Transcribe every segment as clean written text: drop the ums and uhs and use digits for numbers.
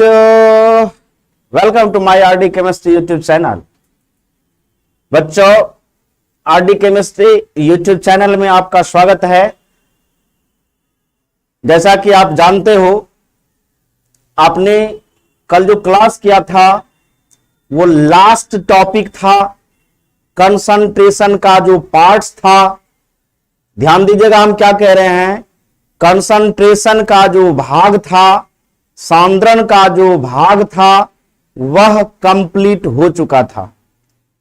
Welcome to my RD chemistry YouTube channel. बच्चों, RD chemistry YouTube channel में आपका स्वागत है। जैसा कि आप जानते हो, आपने कल जो क्लास किया था वो लास्ट टॉपिक था, कंसंट्रेशन का जो पार्ट्स था। ध्यान दीजिएगा, हम क्या कह रहे हैं, कंसंट्रेशन का जो भाग था, सांद्रण का जो भाग था, वह कंप्लीट हो चुका था।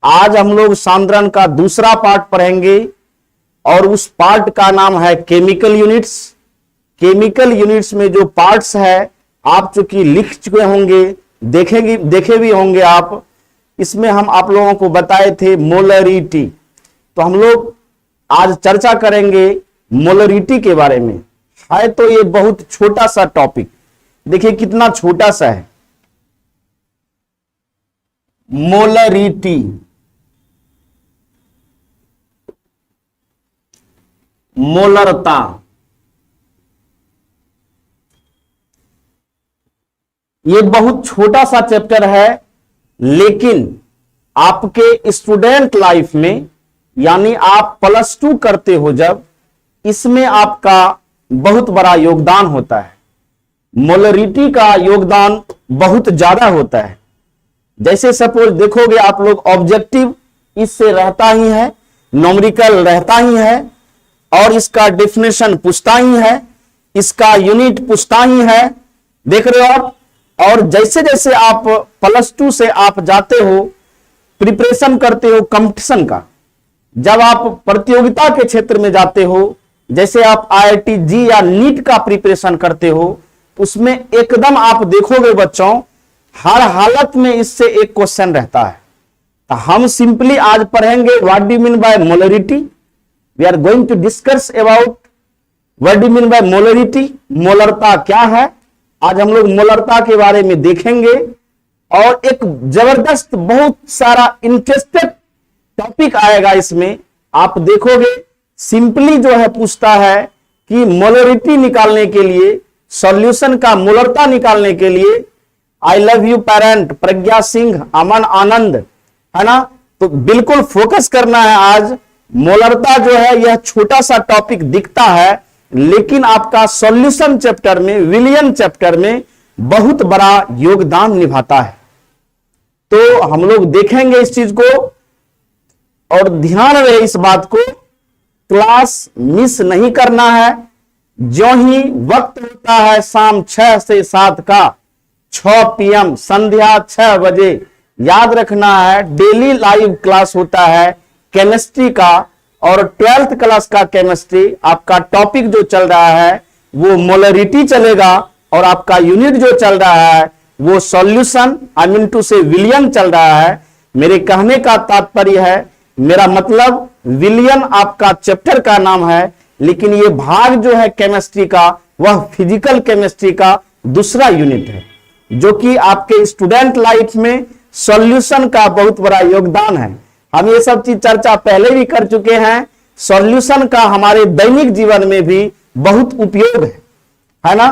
आज हम लोग सांद्रण का दूसरा पार्ट पढ़ेंगे और उस पार्ट का नाम है केमिकल यूनिट्स। केमिकल यूनिट्स में जो पार्ट्स है, आप चूंकि लिख चुके होंगे, देखे भी होंगे आप। इसमें हम आप लोगों को बताए थे मोलरिटी, तो हम लोग आज चर्चा करेंगे मोलरिटी के बारे में। है तो ये बहुत छोटा सा टॉपिक, देखिए कितना छोटा सा है। मोलरिटी, मोलरता, ये बहुत छोटा सा चैप्टर है, लेकिन आपके स्टूडेंट लाइफ में, यानी आप +2 करते हो जब, इसमें आपका बहुत बड़ा योगदान होता है। मोलरिटी का योगदान बहुत ज्यादा होता है। जैसे सपोज देखोगे आप लोग, ऑब्जेक्टिव इससे रहता ही है, न्यूमेरिकल रहता ही है, और इसका डेफिनेशन पूछता ही है, इसका यूनिट पूछता ही है। देख रहे हो आप। और जैसे जैसे आप +2 से आप जाते हो, प्रिपरेशन करते हो कंपटीशन का, जब आप प्रतियोगिता के क्षेत्र में जाते हो, जैसे आप IIT जी या नीट का प्रिपरेशन करते हो, उसमें एकदम आप देखोगे बच्चों, हर हालत में इससे एक क्वेश्चन रहता है। तो हम सिंपली आज पढ़ेंगे what do you mean by molarity. We are going to discuss about what do you mean by molarity. मोलरता क्या है, आज हम लोग मोलरता के बारे में देखेंगे। और एक जबरदस्त, बहुत सारा इंटरेस्टेड टॉपिक आएगा इसमें। आप देखोगे सिंपली जो है पूछता है कि मोलरिटी निकालने के लिए, सॉल्यूशन का मोलरता निकालने के लिए, I love you parent, Pragya Singh, Aman Anand, है ना। तो बिल्कुल फोकस करना है आज। मोलरता जो है यह छोटा सा टॉपिक दिखता है, लेकिन आपका सॉल्यूशन चैप्टर में, विलियन चैप्टर में बहुत बड़ा योगदान निभाता है। तो हम लोग देखेंगे इस चीज को, और ध्यान रहे इस बात को, क्लास मिस नहीं करना है। जो ही वक्त होता है शाम 6 से 7 का, 6 PM, संध्या 6 बजे, याद रखना है डेली लाइव क्लास होता है केमिस्ट्री का। और 12th क्लास का केमिस्ट्री, आपका टॉपिक जो चल रहा है वो मोलरिटी चलेगा, और आपका यूनिट जो चल रहा है वो सॉल्यूशन, आई मीन टू से विलियन चल रहा है। मेरे कहने का तात्पर्य है, मेरा मतलब विलियन आपका चैप्टर का नाम है, लेकिन ये भाग जो है केमिस्ट्री का, वह फिजिकल केमिस्ट्री का दूसरा यूनिट है, जो कि आपके स्टूडेंट लाइफ में सॉल्यूशन का बहुत बड़ा योगदान है। हम ये सब चीज चर्चा पहले भी कर चुके हैं। सॉल्यूशन का हमारे दैनिक जीवन में भी बहुत उपयोग है ना।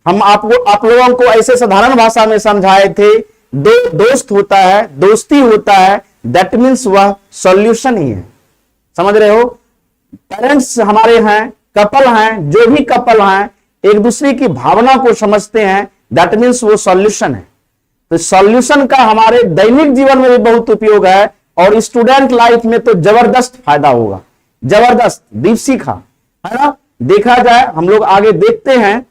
हम आप लोगों को ऐसे साधारण भाषा में समझाए थे, दोस्त होता है, दोस्ती होता है, दैट मीन्स वह सॉल्यूशन ही है। समझ रहे हो। पेरेंट्स हमारे हैं, कपल हैं, जो भी कपल हैं, एक दूसरे की भावना को समझते हैं, दैट मीन्स वो सॉल्यूशन है। तो सॉल्यूशन का हमारे दैनिक जीवन में भी बहुत उपयोग है, और स्टूडेंट लाइफ में तो जबरदस्त फायदा होगा, जबरदस्त दीपशिखा, है ना। देखा जाए, हम लोग आगे देखते हैं,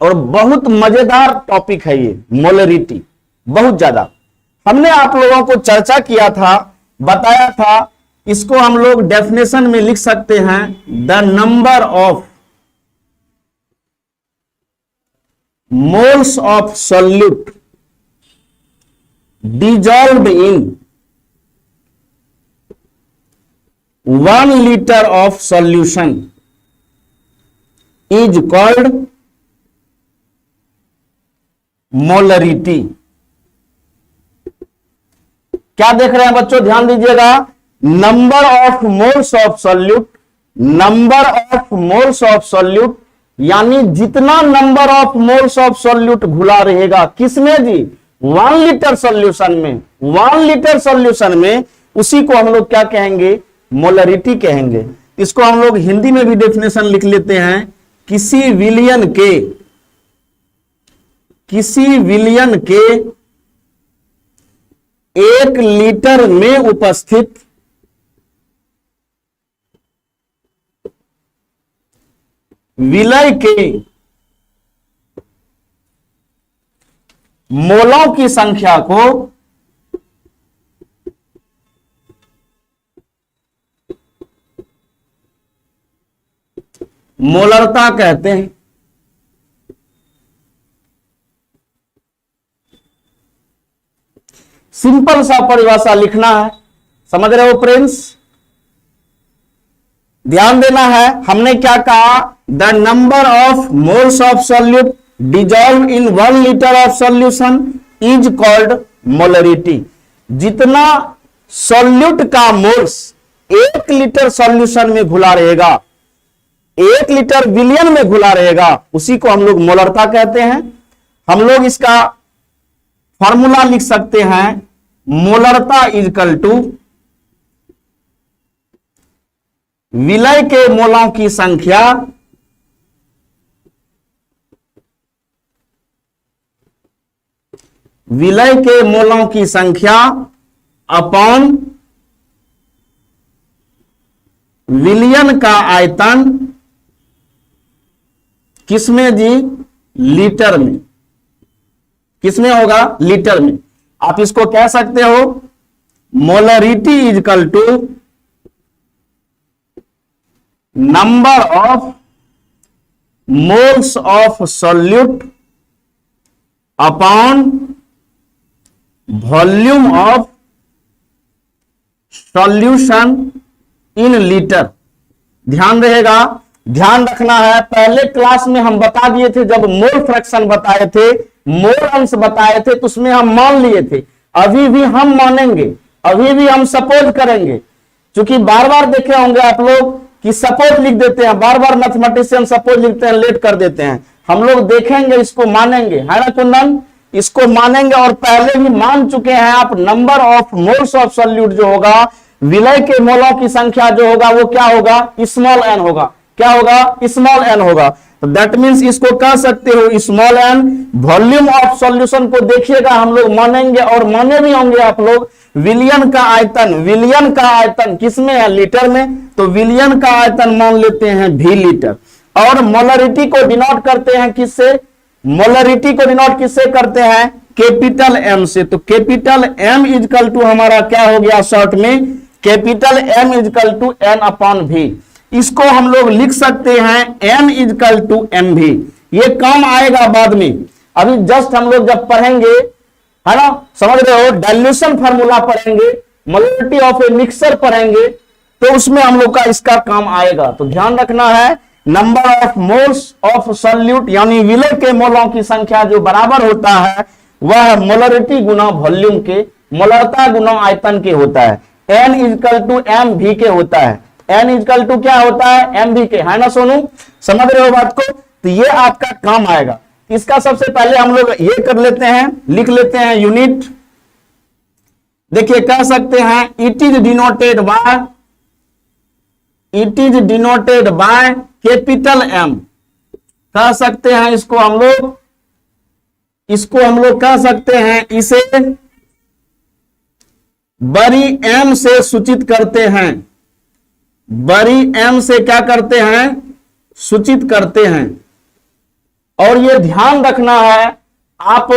और बहुत मजेदार टॉपिक है ये मोलरिटी, बहुत ज्यादा। हमने आप लोगों को चर्चा किया था, बताया था, इसको हम लोग डेफिनेशन में लिख सकते हैं, the number of moles of solute dissolved in 1 liter of solution is called molarity। क्या देख रहे हैं बच्चों, ध्यान दीजिएगा। Number of moles of solute, number of moles of solute यानी जितना number of moles of solute घुला रहेगा किसमें जी, 1 लीटर सॉल्यूशन में, 1 लीटर सॉल्यूशन में, उसी को हम लोग क्या कहेंगे, मोलरिटी कहेंगे। इसको हम लोग हिंदी में भी डेफिनेशन लिख लेते हैं, किसी विलियन के 1 लीटर में उपस्थित विलय के मोलों की संख्या को मोलरता कहते हैं। सिंपल सा परिभाषा लिखना है, समझ रहे हो फ्रेंड्स, ध्यान देना है। हमने क्या कहा, the number of moles of solute dissolve in 1 litre of solution is called molarity. जितना सॉल्यूट का मोल्स 1 लीटर सॉल्यूशन में घुला रहेगा, 1 लीटर विलियन में घुला रहेगा, उसी को हम लोग मोलरता कहते हैं। हम लोग इसका फॉर्मूला लिख सकते हैं, मोलरता इजकल टू विलय के मोलों की संख्या विलय के मोलों की संख्या अपॉन विलियन का आयतन, किसमें जी, लीटर में। किसमें होगा, लीटर में। आप इसको कह सकते हो molarity is equal to number of moles of solute upon volume of solution in litre. ध्यान रहेगा, ध्यान रखना है। पहले क्लास में हम बता दिए थे, जब मोल फ्रैक्शन बताए थे, मोल अंश बताए थे, तो उसमें हम मान लिए थे। अभी भी हम मानेंगे, अभी भी हम सपोज करेंगे, क्योंकि बार बार देखे होंगे आप लोग कि सपोज लिख देते हैं, बार बार मैथमेटिशियन सपोज लिखते हैं, लेट कर देते हैं। हम लोग देखेंगे, इसको मानेंगे, है ना कुंदन, इसको मानेंगे। और पहले भी मान चुके हैं आप, number of moles of solute जो होगा, विलय के मोलों की संख्या जो होगा, वो क्या होगा, स्मॉल एन होगा। क्या होगा, स्मॉल एन होगा। तो दैट मींस इसको कह सकते हो small n. Volume of solution को देखिएगा, हम लोग मानेंगे और माने भी होंगे आप लोग। विलियन का आयतन, विलियन का आयतन किसमें है, लीटर में, तो विलियन का आयतन मान लेते हैं भी लीटर। और मोलरिटी को डिनोट करते हैं किससे, मोलरिटी को डिनोट किससे करते हैं, कैपिटल एम से। तो कैपिटल एम इजकल टू हमारा क्या हो गया, शॉर्ट में capital M is equal to N upon भी। इसको हम लोग लिख सकते हैं एन इजकल टू एम भी। ये काम आएगा बाद में, अभी जस्ट हम लोग जब पढ़ेंगे, है ना, समझ रहे हो, डाइल्यूशन फार्मूला पढ़ेंगे, मोलरिटी ऑफ ए मिक्सर पढ़ेंगे, तो उसमें हम लोग का इसका काम आएगा। तो ध्यान रखना है, number of moles of solute यानी विलय के मोलों की संख्या जो बराबर होता है, वह मोलरिटी गुना वॉल्यूम के, मोलरता गुना आयतन के होता है। एन इजकल टू एम भी के होता है। एन इजकल टू क्या होता है, एम भी के, है ना सोनू, समझ रहे हो बात को। तो ये आपका काम आएगा। इसका सबसे पहले हम लोग ये कर लेते हैं, लिख लेते हैं यूनिट। देखिए कह सकते हैं it is denoted by capital M. कह सकते हैं इसको हम लोग कह सकते हैं, इसे बड़ी एम से सूचित करते हैं। बड़ी एम से क्या करते हैं, सूचित करते हैं। और ये ध्यान रखना है, आप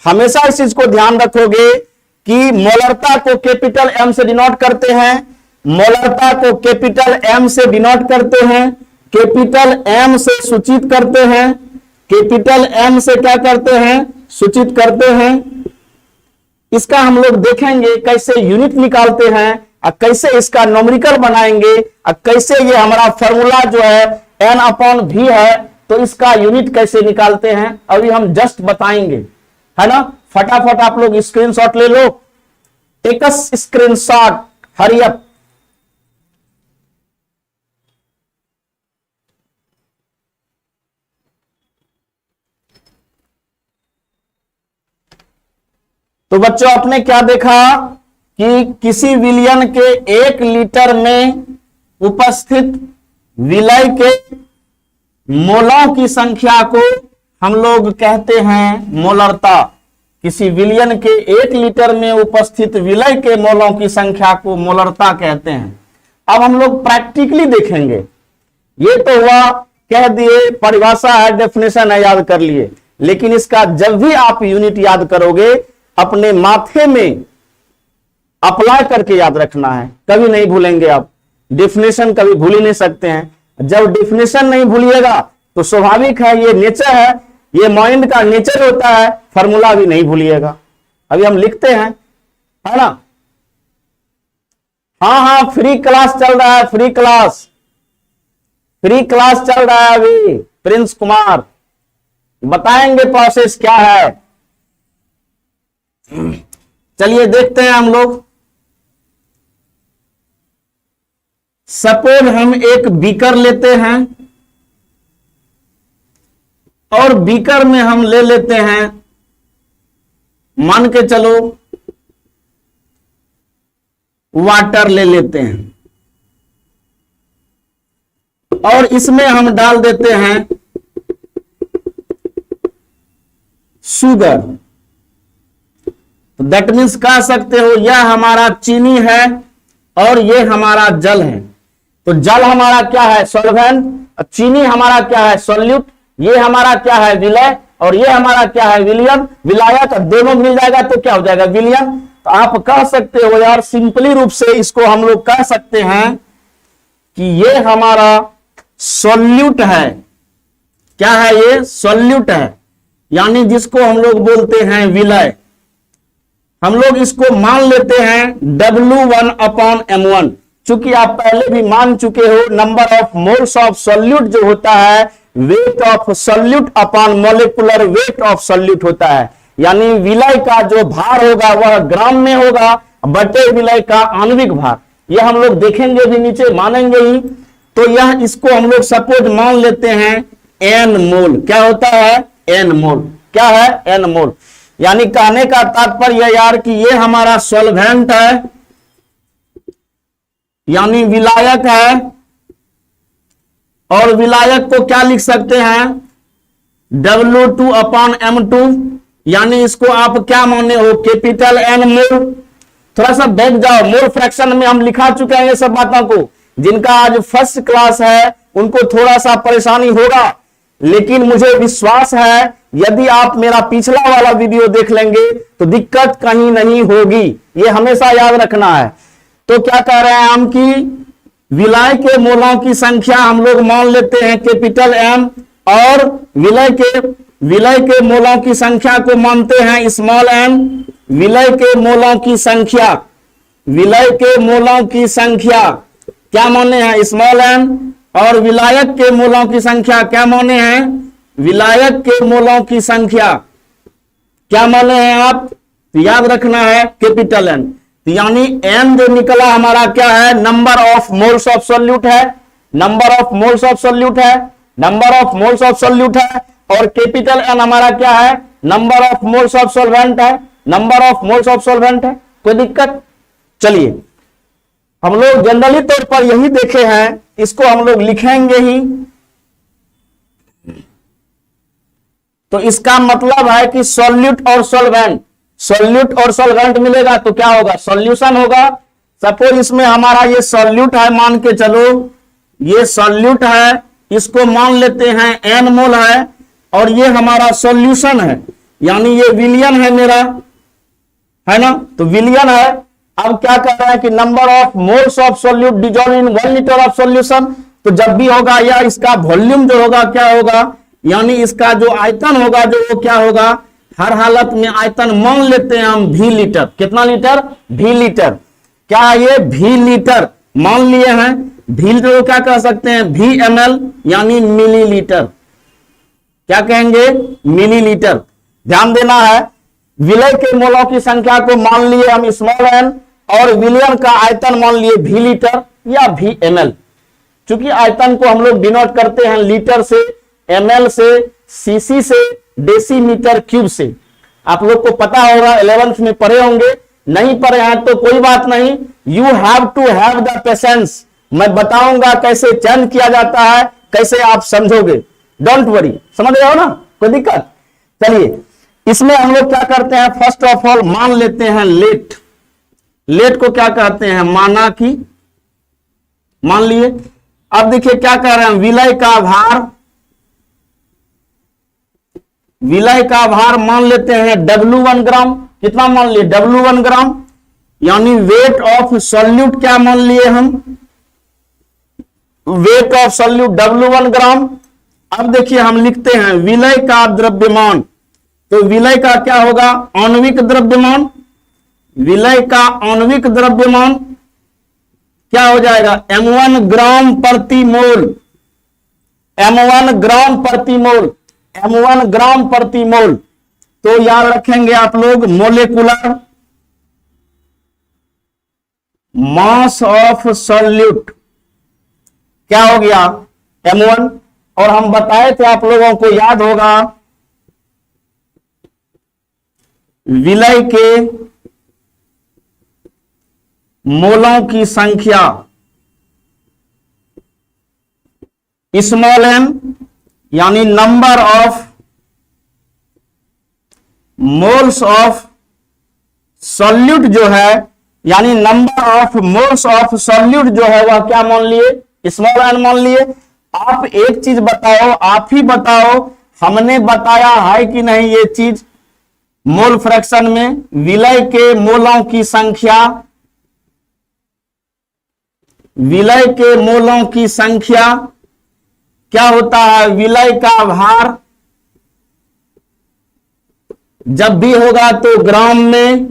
हमेशा इस चीज को ध्यान रखोगे कि मोलरता को कैपिटल एम से डिनोट करते हैं, मोलरता को कैपिटल एम से डिनोट करते हैं, कैपिटल एम से सूचित करते हैं, कैपिटल एम से क्या करते हैं, सूचित करते हैं। इसका हम लोग देखेंगे कैसे यूनिट निकालते हैं और कैसे इसका न्यूमेरिकल बनाएंगे और कैसे ये हमारा फॉर्मूला जो है एन अपॉन भी है, तो इसका यूनिट कैसे निकालते हैं अभी हम जस्ट बताएंगे, है ना। फटाफट आप लोग स्क्रीनशॉट ले लो, take a screenshot, hurry up. तो बच्चों आपने क्या देखा कि किसी विलयन के 1 लीटर में उपस्थित विलय के मोलों की संख्या को हम लोग कहते हैं मोलरता। किसी विलयन के 1 लीटर में उपस्थित विलय के मोलों की संख्या को मोलरता कहते हैं। अब हम लोग प्रैक्टिकली देखेंगे। ये तो हुआ, कह दिए, परिभाषा है, डेफिनेशन है, याद कर लिए। लेकिन इसका जब भी आप यूनिट याद करोगे अपने माथे में अप्लाई करके याद रखना है, कभी नहीं भूलेंगे आप। डेफिनेशन कभी भूल ही नहीं सकते हैं। जब डेफिनेशन नहीं भूलिएगा तो स्वाभाविक है, ये नेचर है, ये माइंड का नेचर होता है, फॉर्मूला भी नहीं भूलिएगा। अभी हम लिखते हैं, है ना। हाँ, फ्री क्लास चल रहा है, फ्री क्लास चल रहा है अभी। प्रिंस कुमार बताएंगे प्रोसेस क्या है। चलिए देखते हैं हम लोग। सपोज हम एक बीकर लेते हैं और बीकर में हम ले लेते हैं, मान के चलो वाटर ले लेते हैं, और इसमें हम डाल देते हैं शुगर। तो दैट मीन्स कह सकते हो यह हमारा चीनी है और ये हमारा जल है। तो जल हमारा क्या है, सॉल्वेंट, चीनी हमारा क्या है, सॉल्यूट, ये हमारा क्या है, विलय, और ये हमारा क्या है, विलयन, विलायक। दोनों मिल जाएगा तो क्या हो जाएगा, विलयन। तो आप कह सकते हो यार, सिंपली रूप से इसको हम लोग कह सकते हैं कि ये हमारा सॉल्यूट है। क्या है, ये सॉल्यूट है, यानी जिसको हम लोग बोलते हैं विलय। हम लोग इसको मान लेते हैं W1/M1। चूंकि आप पहले भी मान चुके हो, number of moles of solute जो होता है weight of solute upon molecular weight of solute होता है। यानी विलय का जो भार होगा वह ग्राम में होगा बटे विलय का आणविक भार। यह हम लोग देखेंगे भी, नीचे मानेंगे ही। तो यह इसको हम लोग सपोज मान लेते हैं N मोल। क्या होता है, N मोल। क्या है, N मोल। यानी कहने का तात्पर्य यार कि ये हमारा सॉल्वेंट है, यानी विलायक है। और विलायक को क्या लिख सकते हैं, W2/M2। यानी इसको आप क्या माने हो, कैपिटल N मोल। थोड़ा सा बैठ जाओ, मोल फ्रैक्शन में हम लिखा चुके हैं ये सब बातों को। जिनका आज फर्स्ट क्लास है उनको थोड़ा सा परेशानी होगा, लेकिन मुझे विश्वास है यदि आप मेरा पिछला वाला वीडियो देख लेंगे तो दिक्कत कहीं नहीं होगी। ये हमेशा याद रखना है। तो क्या कह रहे हैं हम कि विलय के मोलों की संख्या हम लोग मान लेते हैं कैपिटल M, और विलय के मोलों की संख्या को मानते हैं स्मॉल m। विलय के मोलों की संख्या, विलय के मोलों की संख्या क्या माने हैं, स्मॉल m। और विलायक के मोलों की संख्या क्या माने हैं, विलायक के मोलों की संख्या क्या माने हैं आप, तो याद रखना है कैपिटल N। यानी M जो निकला हमारा क्या है, number of moles of solute है, number of moles of solute है, number of moles of solute है। और कैपिटल N हमारा क्या है, number of moles of solvent है, number of moles of solvent है। कोई दिक्कत। चलिए हम लोग जनरली तौर पर यही देखे हैं, इसको हम लोग लिखेंगे ही। तो इसका मतलब है कि सॉल्यूट और सॉल्वेंट, सॉल्यूट और सॉल्वेंट मिलेगा तो क्या होगा, सॉल्यूशन होगा। सपोज इसमें हमारा ये सॉल्यूट है, मान के चलो ये सॉल्यूट है, इसको मान लेते हैं N मोल है, और ये हमारा सॉल्यूशन है, यानी ये विलियन है मेरा, है ना। तो विलियन है। अब क्या कर रहा है कि number of moles of solute dissolve in 1 litre of solution. तो जब भी होगा या इसका वॉल्यूम जो होगा क्या होगा, यानी इसका जो आयतन होगा जो वो क्या होगा, हर हालत में आयतन मान लेते हैं हम V लीटर। कितना लीटर, V लीटर। क्या ये V लीटर मान लिए हैं। V लीटर को क्या कह सकते हैं, VML, यानी मिलीलीटर। क्या कहेंगे, मिलीलीटर। ध्यान देना है, विलय के मोलों की संख्या को मान लिए हम स्मॉल n, और विलयन का आयतन मान लिए V लीटर या VML। चूंकि आयतन को हम लोग डिनोट करते हैं लीटर से, ml से, cc से, डेसीमीटर क्यूब से। आप लोग को पता होगा, 11th में पढ़े होंगे, नहीं पढ़े हैं तो कोई बात नहीं, you have to have the patience. मैं बताऊंगा कैसे चयन किया जाता है, कैसे आप समझोगे, डोंट वरी, समझ रहे हो ना, कोई दिक्कत। चलिए इसमें हम लोग क्या करते हैं, फर्स्ट ऑफ ऑल मान लेते हैं लेट। लेट को क्या कहते हैं, माना कि, मान लिए। अब देखिए क्या कह रहे हैं, विलय का भार, विलय का भार मान लेते हैं W1 ग्राम। कितना मान लिए, W1 ग्राम, यानी वेट ऑफ सॉल्यूट क्या मान लिए हम, वेट ऑफ सॉल्यूट W1 ग्राम। अब देखिए हम लिखते हैं विलय का द्रव्यमान, तो विलय का क्या होगा, आणविक द्रव्यमान। विलय का आणविक द्रव्यमान क्या हो जाएगा, M1 ग्राम प्रति मोल, M1 ग्राम प्रति मोल, M1 ग्राम प्रति मोल। तो याद रखेंगे आप लोग मोलेकुलर मास ऑफ सॉल्यूट क्या हो गया, M1। और हम बताए थे आप लोगों को याद होगा, विलय के मोलों की संख्या स्मॉल m, यानी number of moles of solute जो है, यानी number of moles of solute जो है वह क्या मान लिए, स्मॉल n मान लिए। आप एक चीज बताओ, आप ही बताओ, हमने बताया है कि नहीं ये चीज, मोल फ्रैक्शन में विलय के मोलों की संख्या, विलय के मोलों की संख्या क्या होता है, विलय का भार जब भी होगा तो ग्राम में,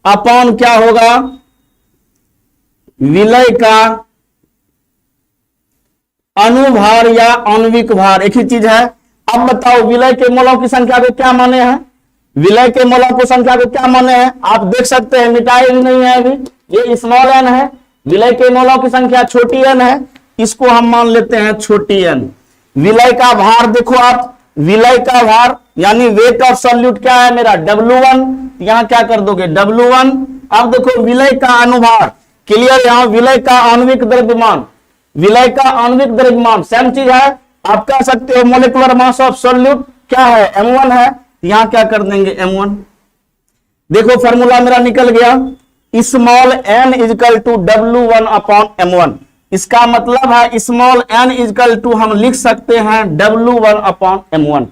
अपॉन क्या होगा, विलय का अनुभार या आणविक भार, एक ही चीज है। अब बताओ विलय के मोलों की संख्या को क्या माने हैं, विलय के मोलों की संख्या को क्या माने हैं, आप देख सकते हैं, मिटाए भी नहीं है अभी, ये स्मॉल n है, विलय के मोलों की संख्या छोटी n है, इसको हम मान लेते हैं छोटी n। विलय का भार देखो आप, विलय का भार यानी वेट ऑफ सॉल्यूट क्या है मेरा, W1, यहां क्या कर दोगे W1। अब देखो विलय का अनुभार, क्लियर, यहां विलय का आणविक द्रव्यमान, विलय का आणविक द्रव्यमान सेम चीज है, आप कह सकते हो मोलिकुलर मास ऑफ सॉल्यूट क्या है, M1 है, यहां क्या कर देंगे M1। देखो फॉर्मूला मेरा निकल गया, small n is equal to W1 upon M1। इसका मतलब है स्मॉल n इजकल टू हम लिख सकते हैं W1 अपॉन M1।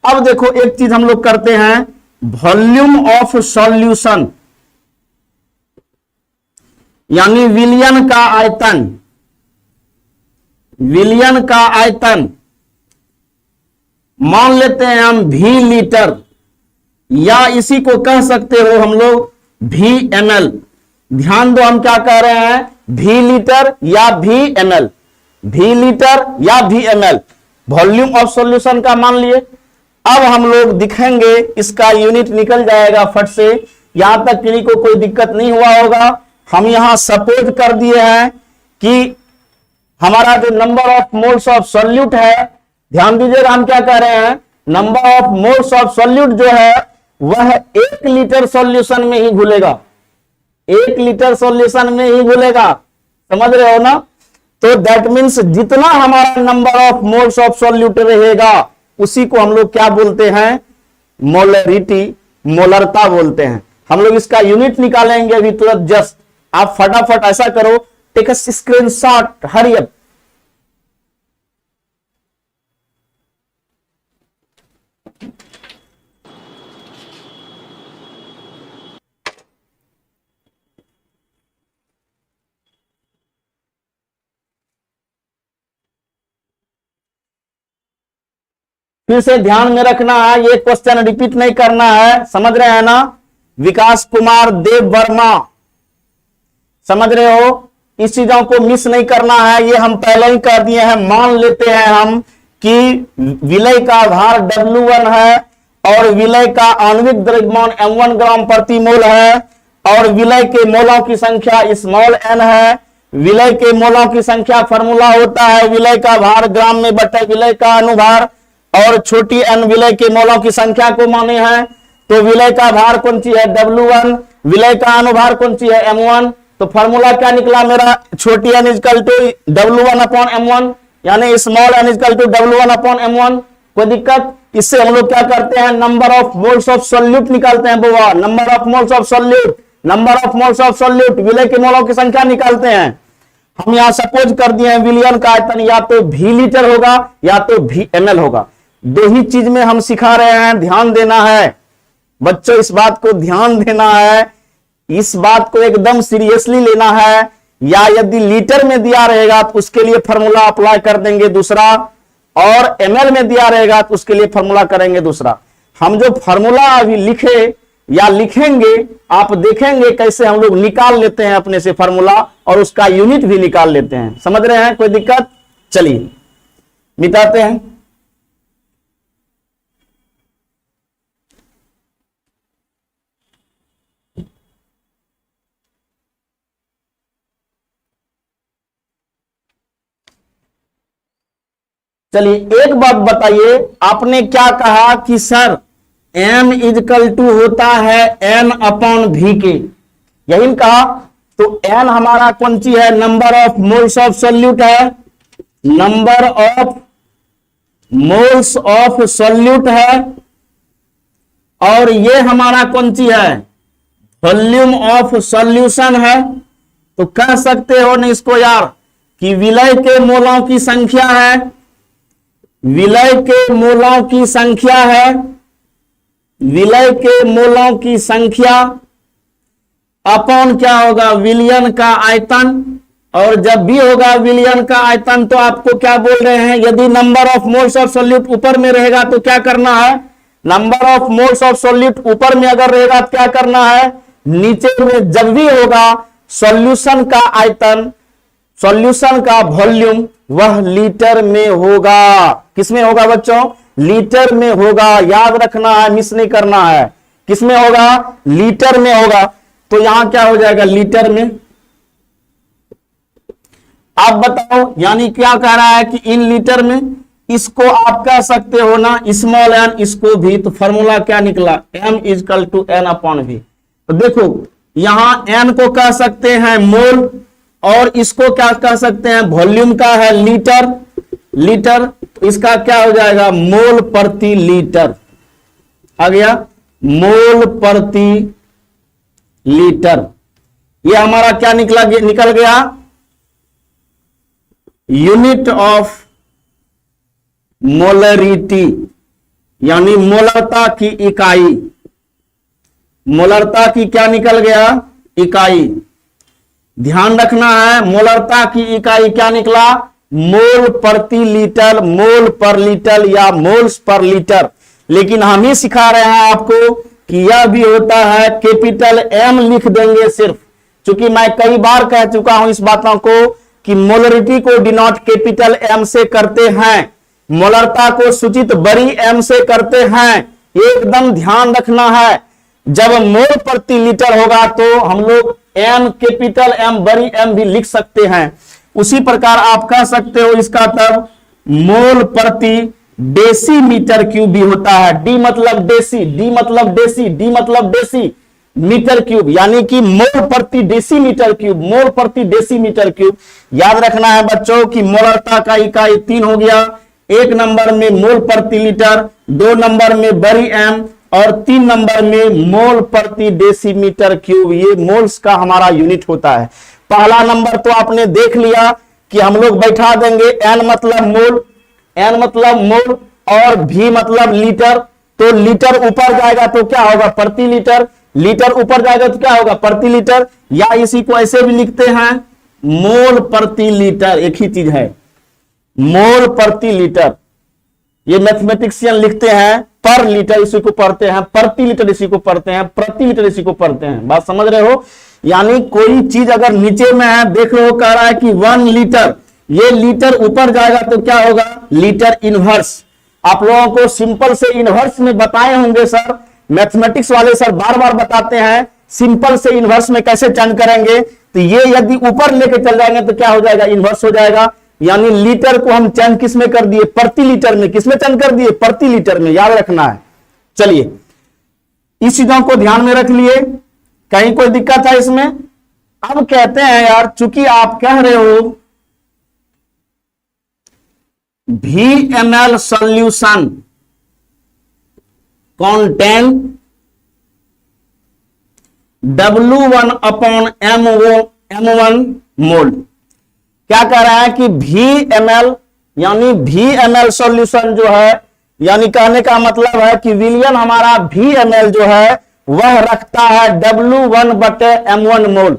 अब देखो एक चीज हम लोग करते हैं, वॉल्यूम ऑफ सॉल्यूशन, यानी विलयन का आयतन, विलयन का आयतन मान लेते हैं हम V लीटर, या इसी को कह सकते हो हम लोग V ml। ध्यान दो हम क्या कह रहे हैं, V लीटर या V ml, V लीटर या V ml, volume of solution का मान लिए। अब हम लोग दिखेंगे, इसका यूनिट निकल जाएगा फट से, यहां तक किसी को कोई दिक्कत नहीं हुआ होगा। हम यहां सपोज कर दिए हैं कि हमारा जो number of moles of solute है, ध्यान दीजिएगा हम क्या कह रहे हैं, number of moles of solute जो है वह 1 लीटर सॉल्यूशन में ही घुलेगा, 1 लीटर सॉल्यूशन में ही घुलेगा, समझ रहे हो ना। तो दैट मीन्स जितना हमारा number of moles of solute रहेगा उसी को हम लोग क्या बोलते हैं, मोलरिटी, मोलरता बोलते हैं। हम लोग इसका यूनिट निकालेंगे अभी तुरंत, जस्ट आप फटाफट ऐसा करो, take a screenshot, hurry up. फिर से ध्यान में रखना है, ये क्वेश्चन रिपीट नहीं करना है, समझ रहे हैं ना। विकास कुमार देव वर्मा, समझ रहे हो, इस चीजों को मिस नहीं करना है, ये हम पहले ही कर दिए हैं। मान लेते हैं हम कि विलय का भार W1 है और विलय का आणविक द्रव्यमान M1 ग्राम प्रति मोल है और विलय के मोलों की संख्या स्मॉल n है। विलय के मोलों की संख्या फॉर्मूला होता है विलय का भार ग्राम में बटे विलय का अनुभार। और छोटी n विलय के मोलों की संख्या को माने हैं, तो विलय का भार कौन सी है W1, विलय का अनुभार कौन सी है M1। तो फॉर्मूला क्या निकला मेरा, छोटी n is equal to W1 upon M1, यानी small n is equal to W1 upon M1। कोई दिक्कत? इससे हम लोग क्या करते हैं, number of moles of solute निकालते हैं बुआ, number of moles of solute, number of moles of solute, विलय के मोलों की संख्या निकालते हैं। हम यहां सपोज कर दिए हैं विलियन का आयतन या तो V लीटर होगा या तो V ml होगा। दो ही चीज में हम सिखा रहे हैं, ध्यान देना है बच्चों, इस बात को ध्यान देना है, इस बात को एकदम सीरियसली लेना है। या यदि लीटर में दिया रहेगा तो उसके लिए फॉर्मूला अप्लाई कर देंगे दूसरा, और ml में दिया रहेगा तो उसके लिए फॉर्मूला करेंगे दूसरा। हम जो फॉर्मूला अभी लिखे या लिखेंगे, आप देखेंगे कैसे हम लोग निकाल लेते हैं अपने से फॉर्मूला, और उसका यूनिट भी निकाल लेते हैं। समझ रहे हैं? कोई दिक्कत? चलिए मिटाते हैं। चलिए एक बात बताइए, आपने क्या कहा कि सर m इजकल टू होता है n अपॉन v के, यही कहा। तो n हमारा कौन सी है, number of moles of solute है, number of moles of solute है, और ये हमारा कौन सी है, वॉल्यूम ऑफ सॉल्यूशन है। तो कह सकते हो ना इसको यार कि विलय के मोलों की संख्या है, विलय के मोलों की संख्या है, विलय के मोलों की संख्या अपॉन क्या होगा, विलयन का आयतन। और जब भी होगा विलयन का आयतन तो आपको क्या बोल रहे हैं, यदि number of moles of solute ऊपर में रहेगा तो क्या करना है, number of moles of solute ऊपर में अगर रहेगा तो क्या करना है, नीचे में जब भी होगा सॉल्यूशन का आयतन, सॉल्यूशन का वॉल्यूम वह लीटर में होगा। किसमें होगा बच्चों, लीटर में होगा। याद रखना है, मिस नहीं करना है। किसमें होगा, लीटर में होगा। तो यहां क्या हो जाएगा, लीटर में। आप बताओ, यानी क्या कह रहा है कि इन लीटर में। इसको आप कह सकते हो ना स्मॉल एन, इसको भी। तो फॉर्मूला क्या निकला, m is equal to n upon v। तो देखो यहां n को कह सकते हैं मोल, और इसको क्या कह सकते हैं, वॉल्यूम का है लीटर, लीटर। तो इसका क्या हो जाएगा, मोल प्रति लीटर आ गया, मोल प्रति लीटर। ये हमारा क्या निकल गया, यूनिट ऑफ मोलरिटी, यानी मोलरता की इकाई। मोलरता की क्या निकल गया, इकाई। ध्यान रखना है, मोलरता की इकाई क्या निकला, मोल प्रति लीटर, मोल पर लीटर या मोल्स पर लीटर। लेकिन हम ही सिखा रहे हैं आपको कि यह भी होता है कैपिटल M लिख देंगे सिर्फ। चूंकि मैं कई बार कह चुका हूं इस बातों को कि मोलरिटी को डिनोट कैपिटल M से करते हैं, मोलरता को सूचित बड़ी M से करते हैं। एकदम ध्यान रखना है, जब मोल प्रति लीटर होगा तो हम लोग M कैपिटल M बड़ी M भी लिख सकते हैं। उसी प्रकार आप कह सकते हो इसका तब मोल प्रति डेसीमीटर क्यूब भी होता है। डी मतलब डेसी, डी मतलब डेसी, डी मतलब डेसी मीटर क्यूब, यानी कि मोल प्रति डेसीमीटर क्यूब, मोल प्रति डेसीमीटर क्यूब। याद रखना है बच्चों कि मोलरता का इकाई 3 हो गया। 1 नंबर में मोल प्रति लीटर, 2 नंबर में बड़ी M, और 3 नंबर में मोल प्रति डेसीमीटर क्यूब। ये मोल्स का हमारा यूनिट होता है। पहला नंबर तो आपने देख लिया कि हम लोग बैठा देंगे n मतलब मोल, n मतलब मोल, और v मतलब लीटर। तो लीटर ऊपर जाएगा तो क्या होगा, प्रति लीटर। लीटर ऊपर जाएगा तो क्या होगा, प्रति लीटर। या इसी को ऐसे भी लिखते हैं मोल प्रति लीटर, एक ही चीज है, मोल प्रति लीटर। ये मैथमेटिशियन लिखते हैं पर लीटर इसी को पढ़ते हैं, प्रति लीटर इसी को पढ़ते हैं, प्रति लीटर इसी को पढ़ते हैं। बात समझ रहे हो, यानी कोई चीज अगर नीचे में है, देख लो कह रहा है कि 1 लीटर, ये लीटर ऊपर जाएगा तो क्या होगा, लीटर इनवर्स। आप लोगों को सिंपल से इनवर्स में बताए होंगे सर, मैथमेटिक्स वाले सर बार बार बताते हैं सिंपल से इनवर्स में कैसे चेंज करेंगे। तो ये यदि ऊपर लेके चल जाएंगे तो क्या हो जाएगा, इनवर्स हो जाएगा। यानी लीटर को हम चेंज किस में कर दिए, प्रति लीटर में। किसमें चेंज कर दिए, प्रति लीटर में, याद रखना है। चलिए इस चीजों को ध्यान में रख लिए, कहीं कोई दिक्कत है इसमें। अब कहते हैं यार, चूंकि आप कह रहे हो VML solution contain W1 upon M1 मोल। क्या कह रहा है कि VML यानी VML सॉल्यूशन जो है, यानी कहने का मतलब है कि विलियन हमारा VML जो है वह रखता है W1 बटे M1 मोल,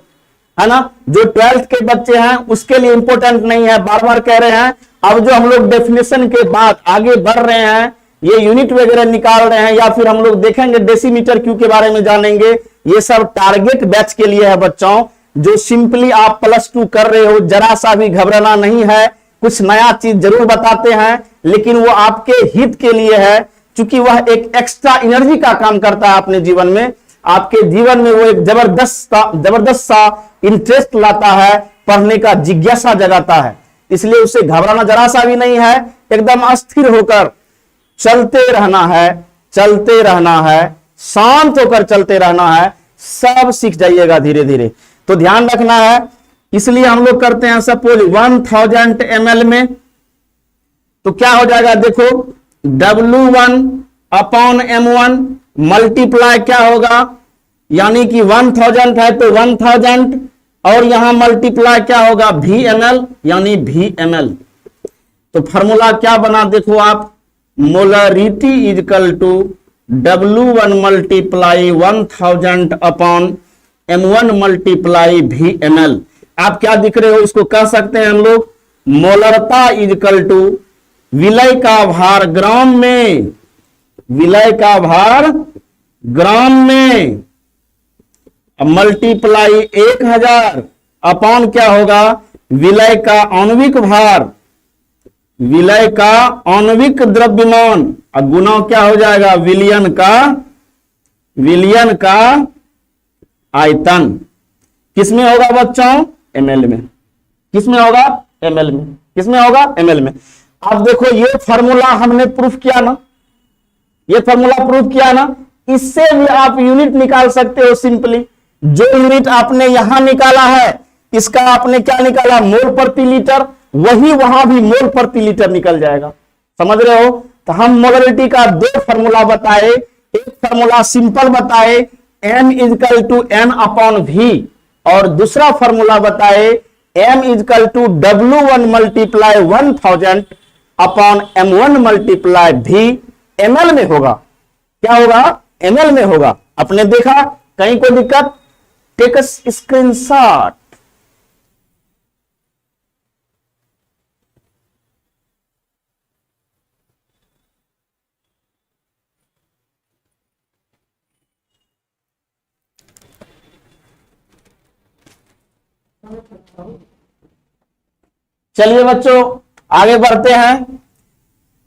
है ना। जो 12th के बच्चे हैं उसके लिए इंपॉर्टेंट नहीं है, बार बार कह रहे हैं। अब जो हम लोग डेफिनेशन के बाद आगे बढ़ रहे हैं, ये यूनिट वगैरह निकाल रहे हैं, या फिर हम लोग देखेंगे डेसीमीटर क्यू के बारे में जानेंगे, ये सब टारगेट बैच के लिए है बच्चों। जो सिंपली आप +2 कर रहे हो, जरा सा भी घबराना नहीं है। कुछ नया चीज जरूर बताते हैं, लेकिन वो आपके हित के लिए है, क्योंकि वह एक एक्स्ट्रा एनर्जी का काम करता है अपने जीवन में। आपके जीवन में वो एक जबरदस्त सा इंटरेस्ट लाता है, पढ़ने का जिज्ञासा जगाता है। इसलिए उसे घबराना जरा सा भी नहीं है, एकदम अस्थिर होकर चलते रहना है, चलते रहना है, शांत होकर चलते रहना है, सब सीख जाइएगा धीरे धीरे। तो ध्यान रखना है, इसलिए हम लोग करते हैं सपोज 1000 ml में, तो क्या हो जाएगा देखो, W1 अपॉन M1 मल्टीप्लाई क्या होगा, यानी कि 1000 है तो 1000, और यहां मल्टीप्लाई क्या होगा VML, यानी VML। तो फॉर्मूला क्या बना देखो आप, molarity is equal to W1 multiply 1000 upon M1 multiply VML। आप क्या दिख रहे हो, इसको कह सकते हैं हम लोग मोलरता इज इक्वल टू विलय का भार ग्राम में, विलय का भार ग्राम में, मल्टीप्लाई 1000 अपॉन क्या होगा, विलय का आणविक भार, विलय का आणविक द्रव्यमान, और गुना क्या हो जाएगा, विलियन का आयतन। किसमें होगा बच्चों, ml में। किसमें होगा, ml में। किसमें होगा, ml में। अब देखो ये फॉर्मूला हमने प्रूफ किया ना, ये फॉर्मूला प्रूफ किया ना, इससे भी आप यूनिट निकाल सकते हो सिंपली। जो यूनिट आपने यहां निकाला है, इसका आपने क्या निकाला, मोल प्रति लीटर, वही वहां भी मोल प्रति लीटर निकल जाएगा। समझ रहे हो। तो हम मोलरिटी का 2 फॉर्मूला बताए, एक फॉर्मूला सिंपल बताए M is equal to N upon V, और दूसरा फॉर्मूला बताए M is equal to W1 multiply 1000 upon M1 multiply V। ml में होगा, क्या होगा, ml में होगा। आपने देखा, कहीं कोई दिक्कत, टेक स्क्रीनशॉट। चलिए बच्चों आगे बढ़ते हैं।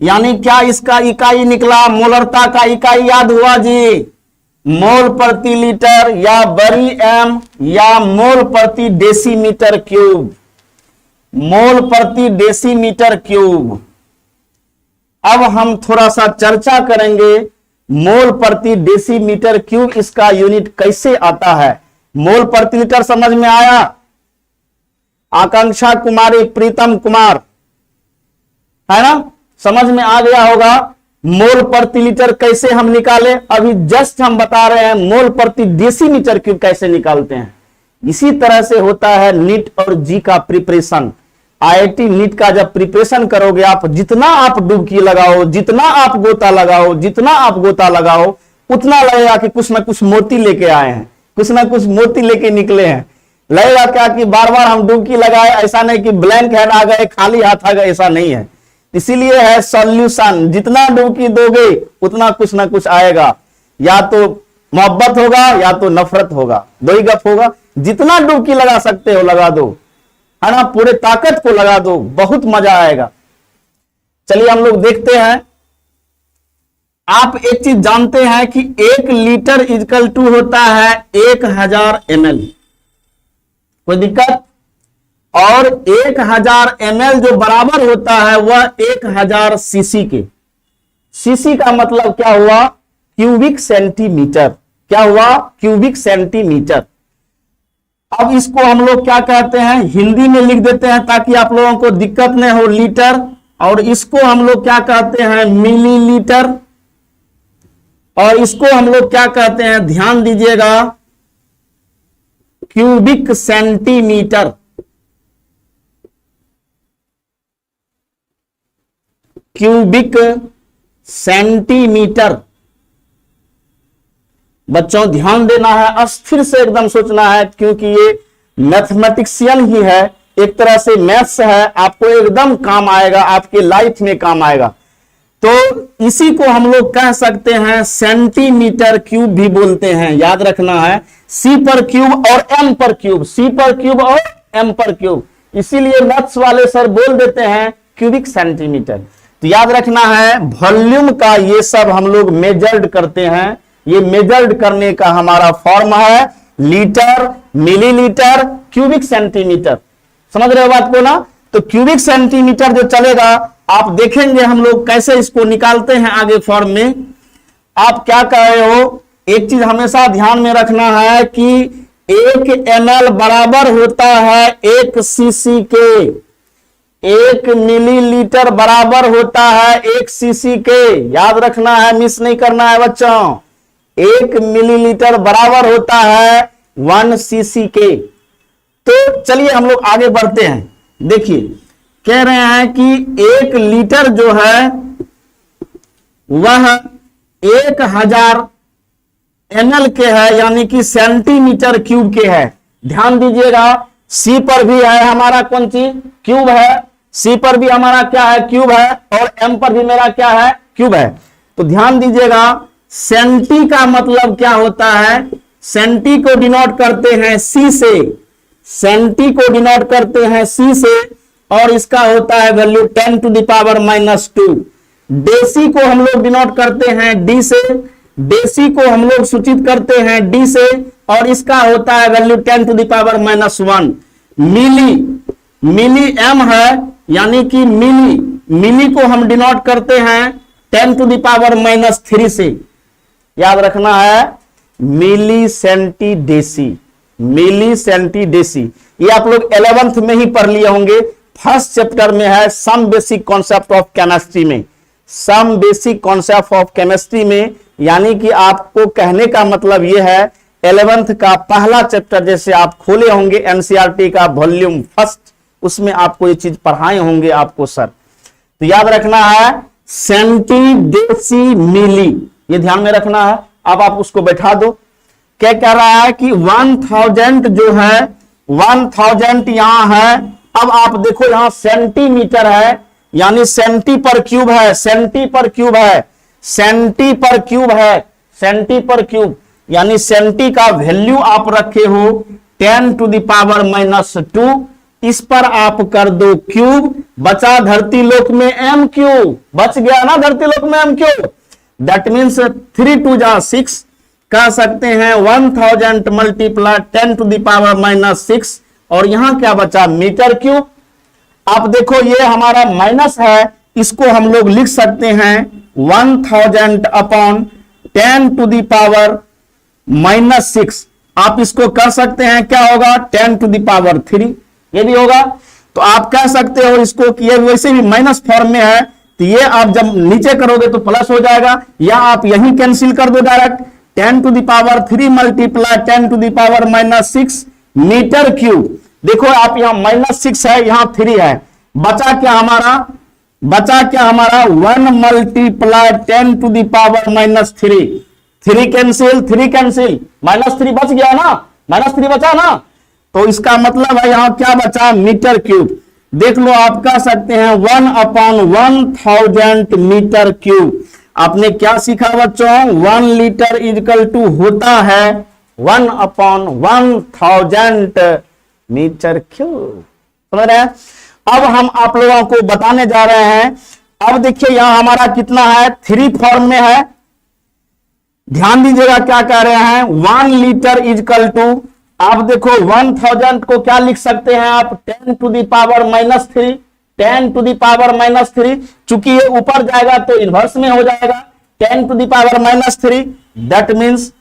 यानी क्या इसका इकाई निकला, मोलरता का इकाई याद हुआ जी, मोल प्रति लीटर या बड़ी एम या मोल प्रति डेसीमीटर क्यूब, मोल प्रति डेसीमीटर क्यूब। अब हम थोड़ा सा चर्चा करेंगे मोल प्रति डेसीमीटर क्यूब, इसका यूनिट कैसे आता है। मोल प्रति लीटर समझ में आया, आकांक्षा कुमारी, प्रीतम कुमार, है ना, समझ में आ गया होगा। मोल प्रति लीटर कैसे हम निकाले, अभी जस्ट हम बता रहे हैं मोल प्रति डेसीमीटर क्यूब कैसे निकालते हैं। इसी तरह से होता है नीट और जी का प्रिपरेशन। आईआईटी नीट का जब प्रिपरेशन करोगे आप, जितना आप डुबकी लगाओ, जितना आप गोता लगाओ, जितना आप गोता लगाओ, उतना लगेगा कि कुछ ना कुछ मोती लेके आए हैं, कुछ ना कुछ मोती लेके निकले हैं। लगेगा क्या कि बार बार हम डुबकी लगाए, ऐसा नहीं कि ब्लैंक हैंड आ गए, खाली हाथ आ गए, ऐसा नहीं है। इसीलिए है सॉल्यूशन, जितना डुबकी दोगे उतना कुछ ना कुछ आएगा, या तो मोहब्बत होगा या तो नफरत होगा, दो ही गप होगा। जितना डुबकी लगा सकते हो लगा दो, है ना, पूरे ताकत को लगा दो, बहुत मजा आएगा। चलिए हम लोग देखते हैं। आप एक चीज जानते हैं कि 1 लीटर इक्वल टू होता है 1000 ml, कोई दिक्कत। और 1000 ml जो बराबर होता है वह 1000 सीसी के। सीसी का मतलब क्या हुआ? Cubic centimetre. क्या हुआ? Cubic centimetre. अब इसको हम लोग क्या कहते हैं, हिंदी में लिख देते हैं ताकि आप लोगों को दिक्कत नहीं हो, लीटर। और इसको हम लोग क्या कहते हैं? मिलीलीटर। और इसको हम लोग क्या कहते हैं? ध्यान दीजिएगा, क्यूबिक सेंटीमीटर। Cubic centimetre. बच्चों ध्यान देना है, अस्थिर से एकदम सोचना है, क्योंकि ये मैथमेटिशियन ही है, एक तरह से मैथ्स है, आपको एकदम काम आएगा, आपके लाइफ में काम आएगा। तो इसी को हम लोग कह सकते हैं सेंटीमीटर क्यूब भी बोलते हैं, याद रखना है। सी पर क्यूब और एम पर क्यूब, सी पर क्यूब और एम पर क्यूब, इसीलिए मैथ्स वाले सर बोल देते हैं क्यूबिक सेंटीमीटर। तो याद रखना है, वॉल्यूम का ये सब हम लोग मेजर्ड करते हैं। ये मेजर्ड करने का हमारा फॉर्म है लीटर, मिलीलीटर, क्यूबिक सेंटीमीटर। समझ रहे हो बात को ना? तो क्यूबिक सेंटीमीटर जो चलेगा, आप देखेंगे हम लोग कैसे इसको निकालते हैं आगे फॉर्म में। आप क्या कह रहे हो, एक चीज हमेशा ध्यान में रखना है कि 1 ml बराबर होता है 1 सीसी के, 1 मिलीलीटर बराबर होता है 1 सीसी के। याद रखना है, मिस नहीं करना है बच्चों। 1 मिलीलीटर बराबर होता है 1 सीसी के। तो चलिए हम लोग आगे बढ़ते हैं। देखिए कह रहे हैं कि 1 लीटर जो है वह 1000 ml के है, यानी कि सेंटीमीटर क्यूब के है। ध्यान दीजिएगा, सी पर भी है हमारा कौन चीज? क्यूब है। सी पर भी हमारा क्या है? क्यूब है। और एम पर भी मेरा क्या है? क्यूब है। तो ध्यान दीजिएगा, सेंटी का मतलब क्या होता है? सेंटी को डिनोट करते हैं सी से, सेंटी को डिनोट करते हैं सी से, और इसका होता है वैल्यू 10⁻²। डेसी को हम लोग डिनोट करते हैं डी से, डेसी को हम लोग सूचित करते हैं डी से, और इसका होता है वैल्यू 10⁻⁻1। मिली, मिली एम है, यानी कि मिली, मिली को हम डिनोट करते हैं 10⁻³ से। याद रखना है, मिली सेंटी डेसी, मिली सेंटी डेसी। ये आप लोग 11th में ही पढ़ लिए होंगे, फर्स्ट चैप्टर में है some basic concept of chemistry में, some basic concept of chemistry में। यानी कि आपको कहने का मतलब यह है 11th का पहला चैप्टर जैसे आप खोले होंगे एनसीईआरटी का वॉल्यूम फर्स्ट, उसमें आपको ये चीज पढ़ाए होंगे आपको सर। तो याद रखना है सेंटी डेसी मिली, ये ध्यान में रखना है। अब आप उसको बैठा दो। क्या कह रहा है कि 1000 जो है, 1000 यहां है। अब आप देखो यहां सेंटीमीटर है, यानी सेंटी पर क्यूब है, सेंटी पर क्यूब है, सेंटी पर क्यूब है, सेंटी पर क्यूब, यानी सेंटी का वैल्यू आप रखे हो 10⁻²। इस पर आप कर दो क्यूब, बचा धरती लोक में एम क्यूब, बच गया ना धरती लोक में एम क्यूब। दैट मीन्स 3 2 जा 6, कह सकते हैं 1000 × 10⁻⁻6, और यहां क्या बचा? Metre cube. आप देखो ये हमारा माइनस है, इसको हम लोग लिख सकते हैं 1000/10⁻⁻6। आप इसको कर सकते हैं, क्या होगा? 10⁻3, ये भी होगा। तो आप कह सकते हो इसको कि ये वैसे भी माइनस फॉर्म में है, तो ये आप जब नीचे करोगे तो प्लस हो जाएगा, या आप यही कैंसिल कर दो डायरेक्ट। 10⁻3 × 10⁻6 metre cube. देखो आप यहां -6 है, यहां 3 है, बचा क्या हमारा? बचा क्या हमारा? 1 × 10⁻³ 3 कैंसिल, 3 कैंसिल, -3 बच गया ना, -3 बचा ना। तो इसका मतलब है यहां क्या बचा? Metre cube. देख लो, आप कह सकते हैं 1/1000 मीटर क्यूब। आपने क्या सीखा बच्चों? 1 लीटर इक्वल टू होता है 1/1000 मीटर क्यूब। समझ रहे हैं? अब हम आप लोगों को बताने जा रहे हैं। अब देखिए यहां हमारा कितना है? 3 फॉर्म में है। ध्यान दीजिएगा क्या कह रहे हैं? 1 लीटर इक्वल टू आप देखो 1000 को क्या लिख सकते हैं आप, 10⁻³ 10⁻³ चूंकि ये ऊपर जाएगा तो इनवर्स में हो जाएगा 10⁻³ दैट मीन्स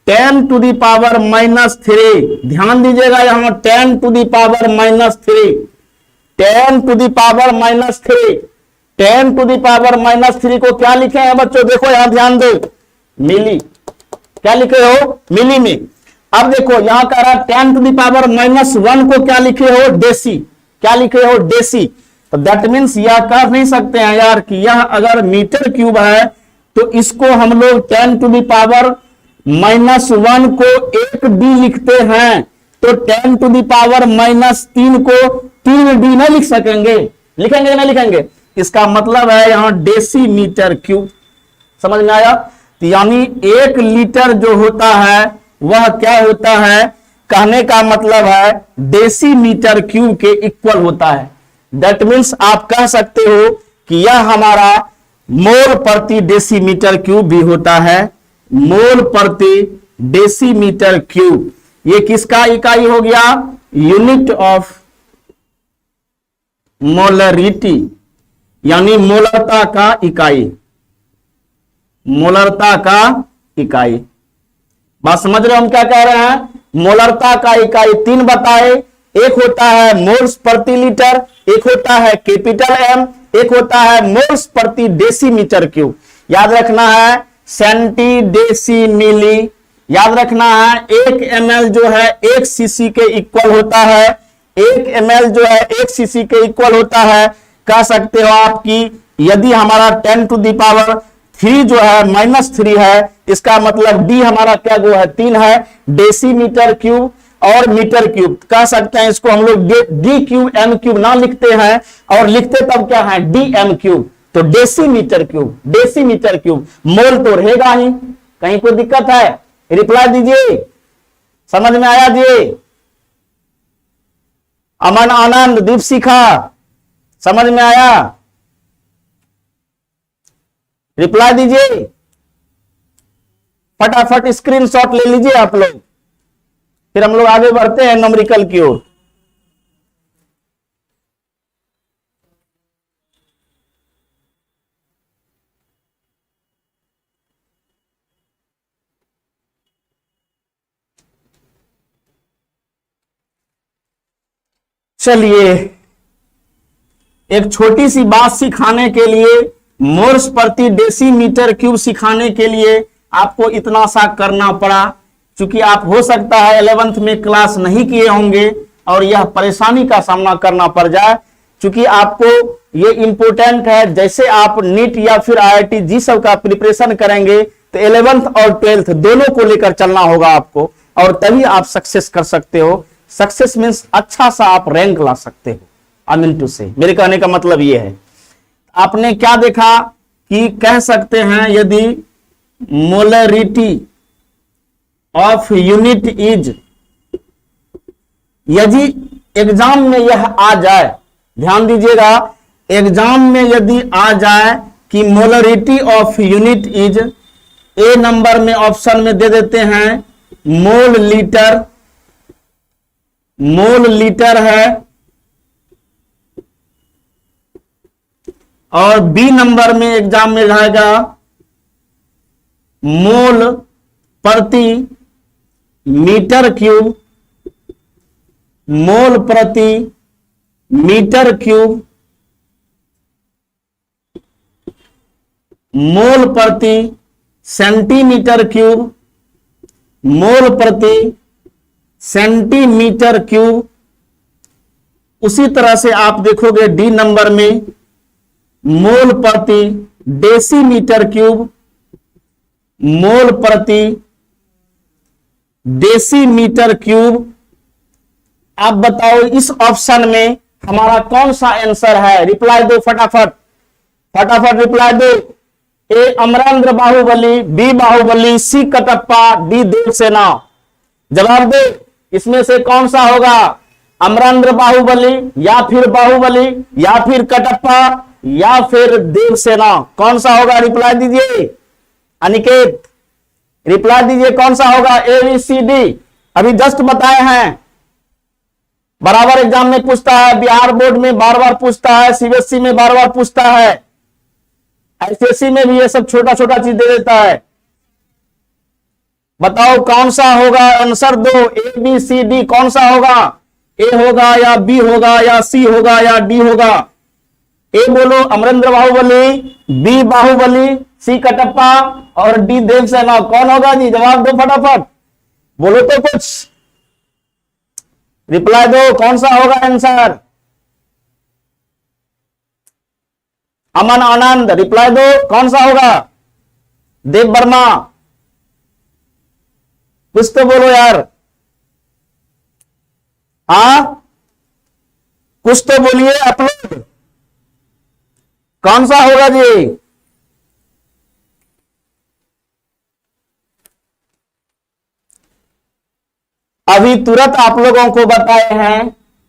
10⁻³ ध्यान दीजिएगा यहां 10⁻³ 10⁻³ को क्या लिखे हैं बच्चों, देखो यहां ध्यान दो, मिली, क्या लिखे हो, मिली में। अब देखो यहां कह रहा है 10⁻⁻1 को क्या लिखे हो, डेसी, क्या लिखे हो, डेसी। तो दैट मीन्स यह कह नहीं सकते हैं यार कि यह अगर मीटर क्यूब है तो इसको हम लोग 10⁻⁻1 को 1d लिखते हैं, तो 10⁻³ को 3d नहीं लिख सकेंगे, लिखेंगे नहीं लिखेंगे, इसका मतलब है यहां डेसीमीटर क्यूब। समझ में आया? तो यानी 1 लीटर जो होता है वह क्या होता है, कहने का मतलब है डेसीमीटर क्यूब के इक्वल होता है। दैट मीन्स आप कह सकते हो कि यह हमारा मोल प्रति डेसीमीटर क्यूब भी होता है, मोल प्रति डेसीमीटर क्यूब। ये किसका इकाई हो गया, यूनिट ऑफ मोलरिटी, यानी मोलरता का इकाई, मोलरता का इकाई। बात समझ रहे हो हम क्या कह रहे हैं, मोलरता का इकाई 3 बताए, एक होता है मोल्स प्रति लीटर, एक होता है कैपिटल एम, एक होता है मोल्स प्रति डेसीमीटर क्यूब। याद रखना है सेंटी डेसी मिली, याद रखना है 1 ml जो है 1 cc के इक्वल होता है, 1 ml जो है 1 cc के इक्वल होता है। कह सकते हो आप कि यदि हमारा 10⁻³ जो है -3 है, इसका मतलब d हमारा क्या जो है 3 है, डेसीमीटर क्यूब और मीटर क्यूब। कह सकते हैं इसको हम लोग d³ ना लिखते हैं, और लिखते तब क्या है dm³, तो डेसीमीटर क्यूब, डेसीमीटर क्यूब। मोल तो रहेगा ही, कहीं कोई दिक्कत है, रिप्लाई दीजिए, समझ में आया जी? अमन आनंद दीपशिखा समझ में आया, रिप्लाई दीजिए, फटाफट स्क्रीनशॉट ले लीजिए आप लोग, फिर हम लोग आगे बढ़ते हैं न्यूमेरिकल की ओर। चलिए एक छोटी सी बात सिखाने के लिए, मोल्स प्रति डेसीमीटर क्यूब सिखाने के लिए आपको इतना सा करना पड़ा, क्योंकि आप हो सकता है 11th में क्लास नहीं किए होंगे और यह परेशानी का सामना करना पड़ जाए, क्योंकि आपको ये इंपॉर्टेंट है। जैसे आप नीट या फिर IIT जी सब का प्रिपरेशन करेंगे तो 11th और 12th दोनों को लेकर चलना होगा आपको, और तभी आप सक्सेस कर सकते हो। सक्सेस मीन्स अच्छा सा आप रैंक ला सकते हो। आई मीन टू से, मेरे कहने का मतलब ये है, आपने क्या देखा कि कह सकते हैं यदि मोलरिटी ऑफ यूनिट इज, यदि एग्जाम में यह आ जाए, ध्यान दीजिएगा, एग्जाम में यदि आ जाए कि molarity of unit is, A number में ऑप्शन में दे देते हैं मोल लीटर, मोल लीटर है, और बी नंबर में एग्जाम में रहेगा मोल प्रति मीटर क्यूब, मोल प्रति मीटर क्यूब, मोल प्रति सेंटीमीटर क्यूब, मोल प्रति सेंटीमीटर क्यूब। उसी तरह से आप देखोगे डी नंबर में मोल प्रति डेसीमीटर क्यूब, मोल प्रति डेसीमीटर क्यूब। आप बताओ इस ऑप्शन में हमारा कौन सा आंसर है, रिप्लाई दो फटाफट, फटाफट रिप्लाई दो। ए अमरेंद्र बाहुबली, बी बाहुबली, सी कटप्पा, डी देवसेना। जवाब दे, इसमें से कौन सा होगा, अमरेंद्र बाहुबली या फिर बाहुबली या फिर कटप्पा या फिर देवसेना, कौन सा होगा, रिप्लाई दीजिए। अनिकेत रिप्लाई दीजिए, कौन सा होगा, ABCD। अभी जस्ट बताए हैं। बराबर एग्जाम में पूछता है, बिहार बोर्ड में बार बार पूछता है, सीबीएसई में बार बार पूछता है, आईसीएसई में भी ये सब छोटा छोटा चीज दे देता है। बताओ कौन सा होगा, आंसर दो, ए बी सी डी कौन सा होगा? ए होगा या बी होगा या सी होगा या डी होगा? ए बोलो अमरेंद्र बाहुबली, बी बाहुबली, सी कटप्पा और डी देवसेना। कौन होगा जी? जवाब दो फटाफट, बोलो तो कुछ, रिप्लाई दो, कौन सा होगा आंसर? अमन आनंद रिप्लाई दो, कौन सा होगा? देव वर्मा, कुछ तो बोलो यार, हाँ कुछ तो बोलिए आप लोग, कौन सा होगा जी? अभी तुरंत आप लोगों को बताए हैं,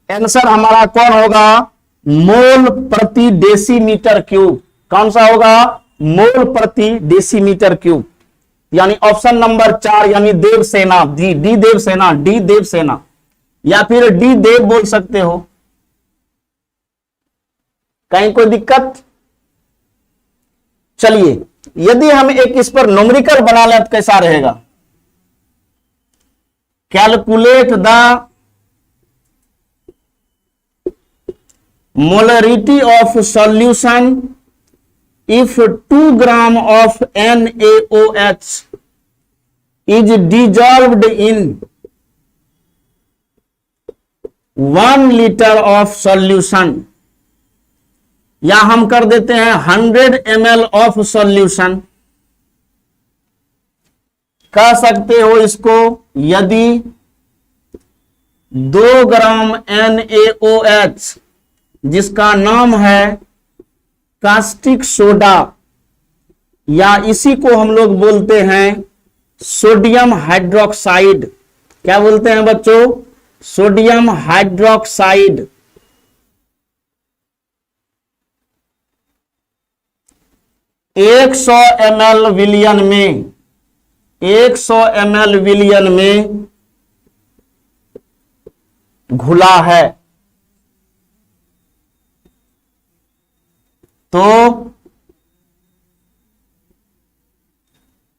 आंसर हमारा कौन होगा? मोल प्रति डेसीमीटर क्यूब। कौन सा होगा? मोल प्रति डेसीमीटर क्यूब, यानी ऑप्शन नंबर 4, यानी देवसेना, डी देवसेना, डी देवसेना, या फिर डी देव बोल सकते हो। कहीं कोई दिक्कत? चलिए, यदि हम एक इस पर न्यूमेरिकल बना लें तो कैसा रहेगा? Calculate the molarity of solution if 2 gram of NaOH is dissolved in 1 liter of solution, या हम कर देते हैं 100 ml of solution, कह सकते हो इसको, यदि 2 ग्राम NaOH जिसका नाम है कास्टिक सोडा, या इसी को हम लोग बोलते हैं सोडियम हाइड्रोक्साइड। क्या बोलते हैं बच्चों? Sodium hydroxide. एक 100 ml विलियन में, 100 ml विलियन में घुला है, तो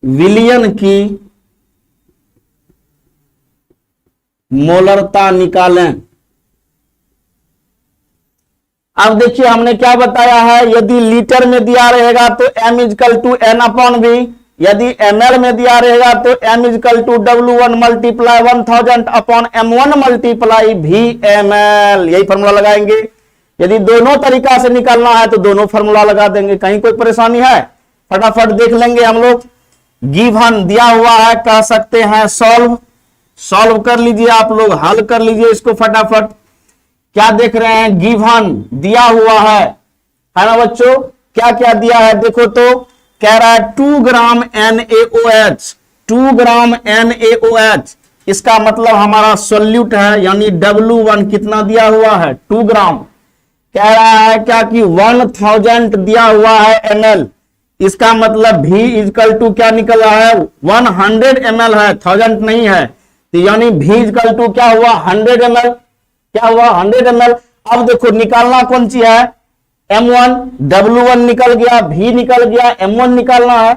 विलियन की मोलरता निकालें। अब देखिए हमने क्या बताया है, यदि लीटर में दिया रहेगा तो m is equal to n upon v, यदि ml में दिया रहेगा तो m is equal to W1 multiply 1000 upon M1 multiply VML, यही फॉर्मूला लगाएंगे। यदि दोनों तरीका से निकालना है तो दोनों फॉर्मूला लगा देंगे, कहीं कोई परेशानी है? फटाफट देख लेंगे हम लोग। गिवन दिया हुआ है, कह सकते हैं सॉल्व कर लीजिए, आप लोग हल कर लीजिए इसको फटाफट। क्या देख रहे हैं? गिवन दिया हुआ है ना बच्चों? क्या क्या दिया है देखो तो, कह रहा है 2 ग्राम NaOH, 2 ग्राम NaOH, इसका मतलब हमारा सोल्यूट है, यानी W1 कितना दिया हुआ है? 2 ग्राम। कह रहा है क्या कि 1000 दिया हुआ है ml, इसका मतलब V इजकल टू क्या निकल रहा है? 100 ml है, 1000 नहीं है, तो यानी V इजकल टू क्या हुआ? 100 ml। क्या हुआ? 100 ml। अब देखो निकालना कौन सी है? M1, W1 निकल गया, V निकल गया, M1 निकालना है।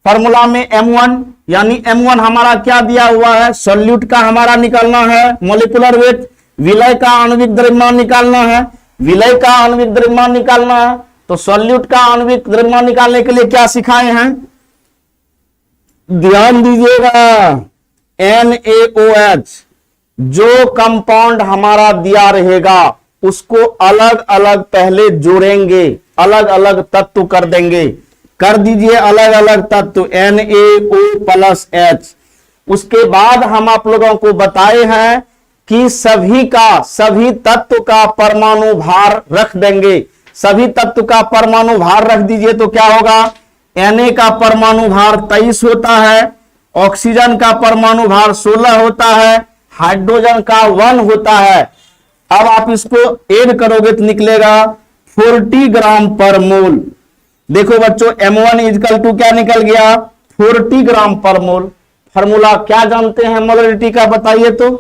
फॉर्मूला में M1, यानी M1 हमारा क्या दिया हुआ है? सॉल्यूट का हमारा निकालना है मोलिकुलर वेट, विलय का आणविक द्रव्यमान निकालना है, विलय का आणविक द्रव्यमान निकालना है। तो सॉल्यूट का आणविक द्रव्यमान निकालने के लिए क्या सिखाए हैं? ध्यान दीजिएगा, NaOH जो कंपाउंड हमारा दिया रहेगा उसको अलग अलग पहले जोड़ेंगे, अलग अलग तत्व कर देंगे। कर दीजिए अलग अलग तत्व NaO+H। उसके बाद हम आप लोगों को बताए हैं कि सभी तत्व का परमाणु भार रख देंगे। सभी तत्व का परमाणु भार रख दीजिए तो क्या होगा? Na का परमाणु भार 23 होता है, ऑक्सीजन का परमाणु भार 16 होता है, हाइड्रोजन का 1 होता है। अब आप इसको ऐड करोगे तो निकलेगा 40 ग्राम पर मोल। देखो बच्चों M1 इजकल टू क्या निकल गया? 40 ग्राम पर मोल। फॉर्मूला क्या जानते हैं मोलरिटी का, बताइए तो।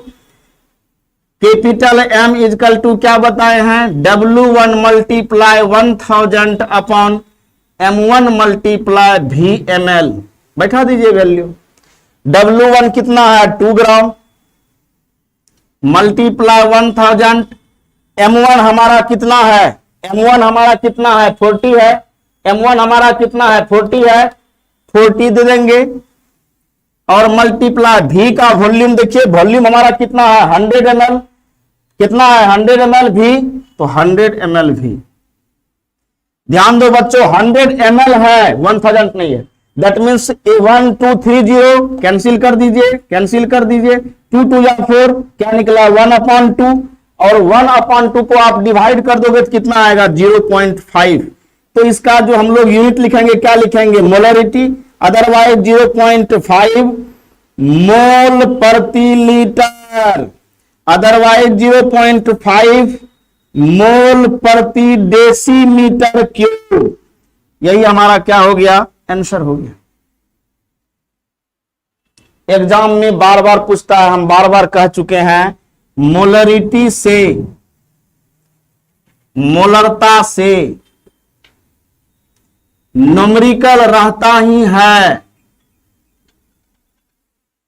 कैपिटल M इजकल टू क्या बताए हैं, W1 multiply 1000 upon M1 multiply VML। बैठा दीजिए वैल्यू। W1 कितना है 2 ग्राम मल्टीप्लाई 1000, M1 हमारा कितना है, M1 हमारा कितना है 40 है, M1 हमारा कितना है 40 है, 40 दे देंगे और मल्टीप्लाई V का वॉल्यूम देखिए, वॉल्यूम हमारा कितना है 100 ml, कितना है 100 ml V, तो 100 ml V। ध्यान दो बच्चों 100 ml है 1000 नहीं है, दैट मीन्स 1 2 3 0 कैंसिल कर दीजिए, कैंसिल कर दीजिए, 2 2 या 4 क्या निकला 1/2 और 1/2 को आप डिवाइड कर दोगे तो कितना आएगा 0.5। तो इसका जो हम लोग यूनिट लिखेंगे क्या लिखेंगे मोलरिटी, अदरवाइज 0.5 मोल प्रति लीटर, अदरवाइज 0.5 मोल प्रति डेसीमीटर क्यूब। यही हमारा क्या हो गया आंसर हो गया। एग्जाम में बार बार पूछता है, हम बार बार कह चुके हैं, मोलरिटी से, मोलरता से न्यूमेरिकल रहता ही है,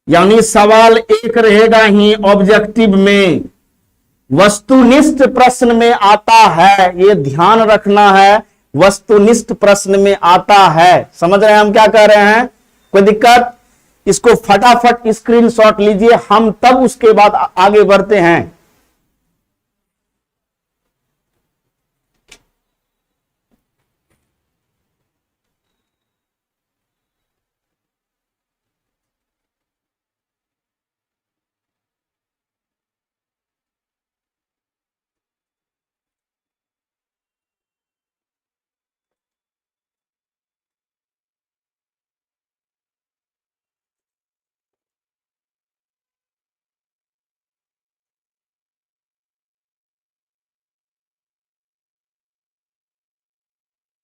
यानी सवाल एक रहेगा ही ऑब्जेक्टिव में, वस्तुनिष्ठ प्रश्न में आता है, ये ध्यान रखना है, वस्तुनिष्ठ प्रश्न में आता है। समझ रहे हैं हम क्या कह रहे हैं, कोई दिक्कत, इसको फटाफट स्क्रीनशॉट लीजिए, हम तब उसके बाद आगे बढ़ते हैं।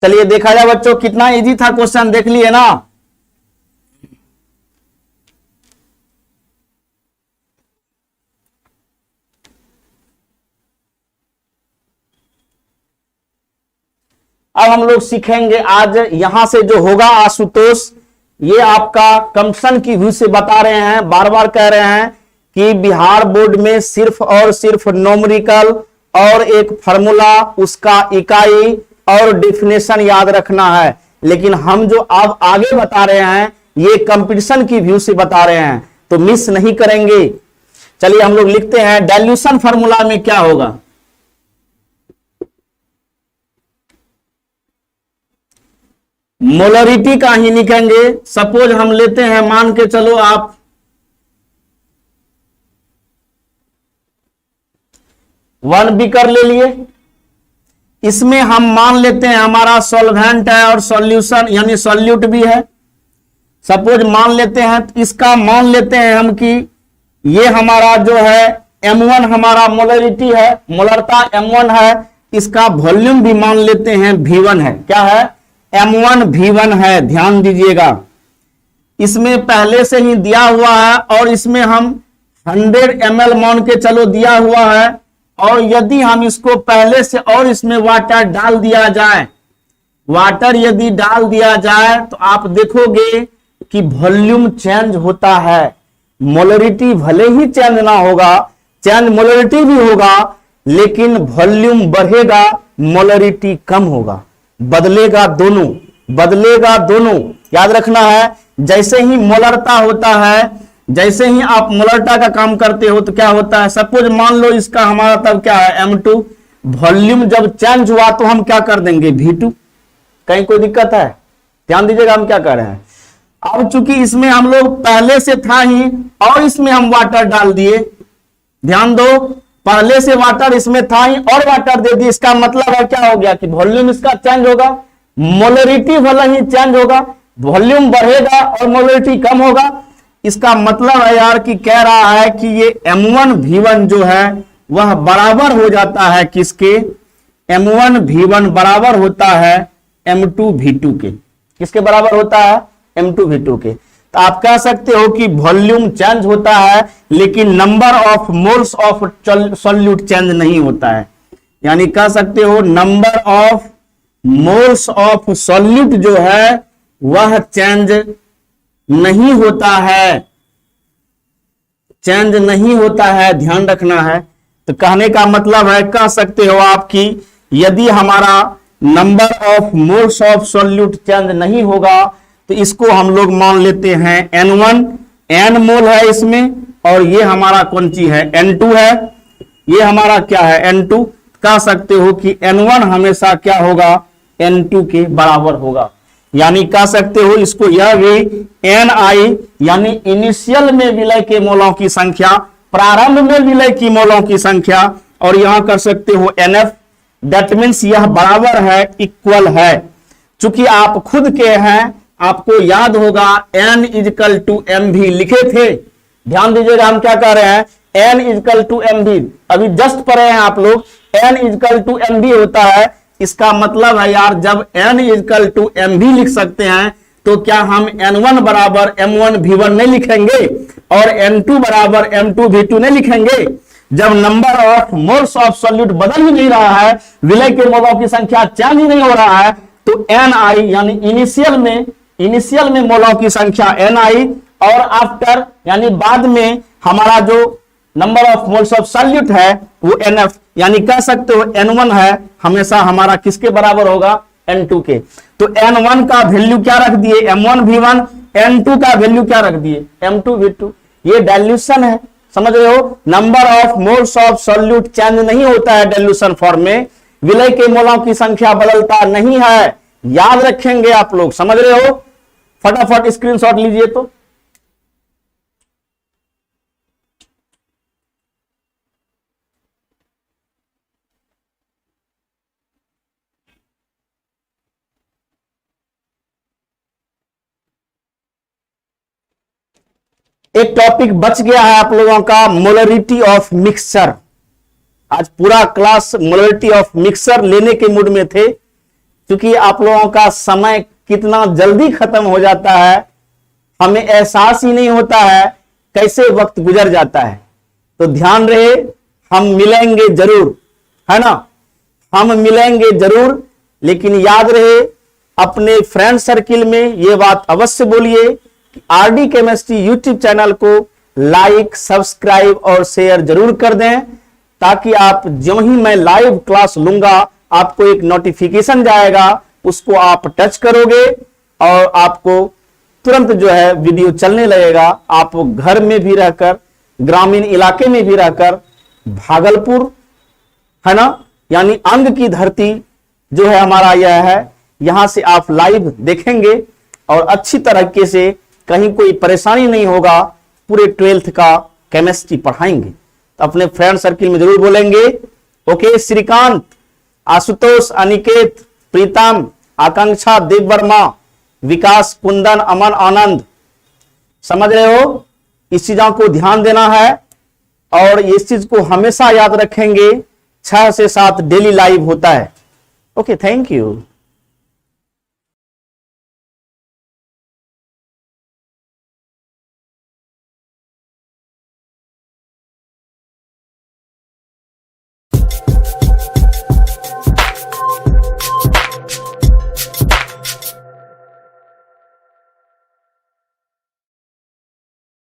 चलिए देखा जाए बच्चों, कितना इजी था क्वेश्चन, देख लिए ना। अब हम लोग सीखेंगे आज, यहां से जो होगा आशुतोष, ये आपका कंपसन की व्यू से बता रहे हैं, बार बार कह रहे हैं कि बिहार बोर्ड में सिर्फ और सिर्फ न्यूमेरिकल और एक फार्मूला, उसका इकाई और डिफिनेशन याद रखना है। लेकिन हम जो अब आगे बता रहे हैं ये कंपटीशन की व्यू से बता रहे हैं, तो मिस नहीं करेंगे। चलिए हम लोग लिखते हैं, डाइल्यूशन फार्मूला में क्या होगा, मोलरिटी का ही लिखेंगे। सपोज हम लेते हैं, मान के चलो आप 1 बीकर ले लिए, इसमें हम मान लेते हैं हमारा सॉल्वेंट है और सॉल्यूशन यानी सॉल्यूट भी है। सपोज मान लेते हैं, इसका मान लेते हैं हम कि ये हमारा जो है M1 हमारा मोलरिटी है, मोलरता M1 है, इसका वॉल्यूम भी मान लेते हैं V1 है, क्या है M1 V1 है। ध्यान दीजिएगा, इसमें पहले से ही दिया हुआ है और इसमें हम 100 ml मान के चलो दिया हुआ है, और यदि हम इसको पहले से और इसमें वाटर डाल दिया जाए, वाटर यदि डाल दिया जाए तो आप देखोगे कि वॉल्यूम चेंज होता है। मोलरिटी भले ही चेंज ना होगा, चेंज मोलरिटी भी होगा, लेकिन वॉल्यूम बढ़ेगा, मोलरिटी कम होगा, बदलेगा दोनों, बदलेगा दोनों। याद रखना है, जैसे ही मोलरता होता है, जैसे ही आप मोलरटा का काम करते हो तो क्या होता है, सपोज मान लो इसका हमारा तब क्या है M2, वॉल्यूम जब चेंज हुआ तो हम क्या कर देंगे V2। कहीं कोई दिक्कत है, ध्यान दीजिएगा हम क्या कर रहे हैं। अब चूंकि इसमें हम लोग पहले से था ही और इसमें हम वाटर डाल दिए, ध्यान दो, पहले से वाटर इसमें था ही और वाटर दे दिए, इसका मतलब है क्या हो गया कि वॉल्यूम इसका चेंज होगा, मोलरिटी भले ही चेंज होगा, वॉल्यूम बढ़ेगा और मोलरिटी कम होगा। इसका मतलब है यार कि कह रहा है कि ये M1 V1 जो है वह बराबर हो जाता है किसके, M1 V1 बराबर होता है M2 V2 के। किसके बराबर होता है, M2 V2 के। तो आप कह सकते हो कि वॉल्यूम चेंज होता है लेकिन number of moles of solute change नहीं होता है। यानी कह सकते हो number of moles of solute जो है वह चेंज नहीं होता है, चेंज नहीं होता है, ध्यान रखना है। तो कहने का मतलब है, कह सकते हो आप कि यदि हमारा number of moles of solute change नहीं होगा तो इसको हम लोग मान लेते हैं N1, N मोल है इसमें, और ये हमारा कौन चीज है N2 है, ये हमारा क्या है N2। कह सकते हो कि N1 हमेशा क्या होगा N2 के बराबर होगा। यानी कह सकते हो इसको यह भी Ni यानी इनिशियल में विलय के मोलों की संख्या, प्रारंभ में विलय की मोलों की संख्या, और यहां कर सकते हो NF, दैट मीन्स यह बराबर है, इक्वल है। चूंकि आप खुद के हैं, आपको याद होगा N इजकल टू MV लिखे थे। ध्यान दीजिएगा हम क्या कह रहे हैं, N इजकल टू MV, अभी जस्ट पढ़े हैं आप लोग, N इजकल टू MV होता है। इसका मतलब है यार, जब N इजकल टू MV लिख सकते हैं तो क्या हम N1 बराबर M1 V1 नहीं लिखेंगे और N2 बराबर M2 V2 नहीं लिखेंगे? जब number of moles of solute बदल ही नहीं रहा है, विलय के मोलों की संख्या चेंज ही नहीं हो रहा है, तो Ni यानी इनिशियल में मोलों की संख्या Ni, और आफ्टर यानी बाद में हमारा जो number of moles of solute है वो NF, यानी कह सकते हो N1 है हमेशा हमारा किसके बराबर होगा, N2 के। तो N1 का वैल्यू क्या रख दिए, M1 V1, N2 का वैल्यू क्या रख दिए, M2 V2। ये डाइल्यूशन है, समझ रहे हो। Number of moles of solute change नहीं होता है डाइल्यूशन फॉर्म में, विलय के मोलों की संख्या बदलता नहीं है, याद रखेंगे आप लोग, समझ रहे हो। फटाफट स्क्रीनशॉट लीजिए। तो एक टॉपिक बच गया है आप लोगों का, मोलरिटी ऑफ मिक्सचर। आज पूरा क्लास मोलरिटी ऑफ मिक्सचर लेने के मूड में थे, क्योंकि आप लोगों का समय कितना जल्दी खत्म हो जाता है, हमें एहसास ही नहीं होता है कैसे वक्त गुजर जाता है। तो ध्यान रहे, हम मिलेंगे जरूर, है ना, हम मिलेंगे जरूर, लेकिन याद रहे अपने फ्रेंड सर्किल में ये बात अवश्य बोलिए कि आरडी केमिस्ट्री यूट्यूब चैनल को लाइक, सब्सक्राइब और शेयर जरूर कर दें, ताकि आप जो ही मैं लाइव क्लास लूंगा आपको एक नोटिफिकेशन जाएगा, उसको आप टच करोगे और आपको तुरंत जो है वीडियो चलने लगेगा। आप घर में भी रहकर, ग्रामीण इलाके में भी रहकर, भागलपुर है ना, यानी अंग की धरती जो है हमारा यह है, यहां से आप लाइव देखेंगे और अच्छी तरीके से, कहीं कोई परेशानी नहीं होगा, पूरे 12th का केमिस्ट्री पढ़ाएंगे। तो अपने फ्रेंड सर्किल में जरूर बोलेंगे। ओके, श्रीकांत, आशुतोष, अनिकेत, प्रीतम, आकांक्षा, देव वर्मा, विकास, कुंदन, अमन, आनंद, समझ रहे हो। इस चीजों को ध्यान देना है और इस चीज को हमेशा याद रखेंगे, 6 से 7 डेली लाइव होता है। Okay, thank you.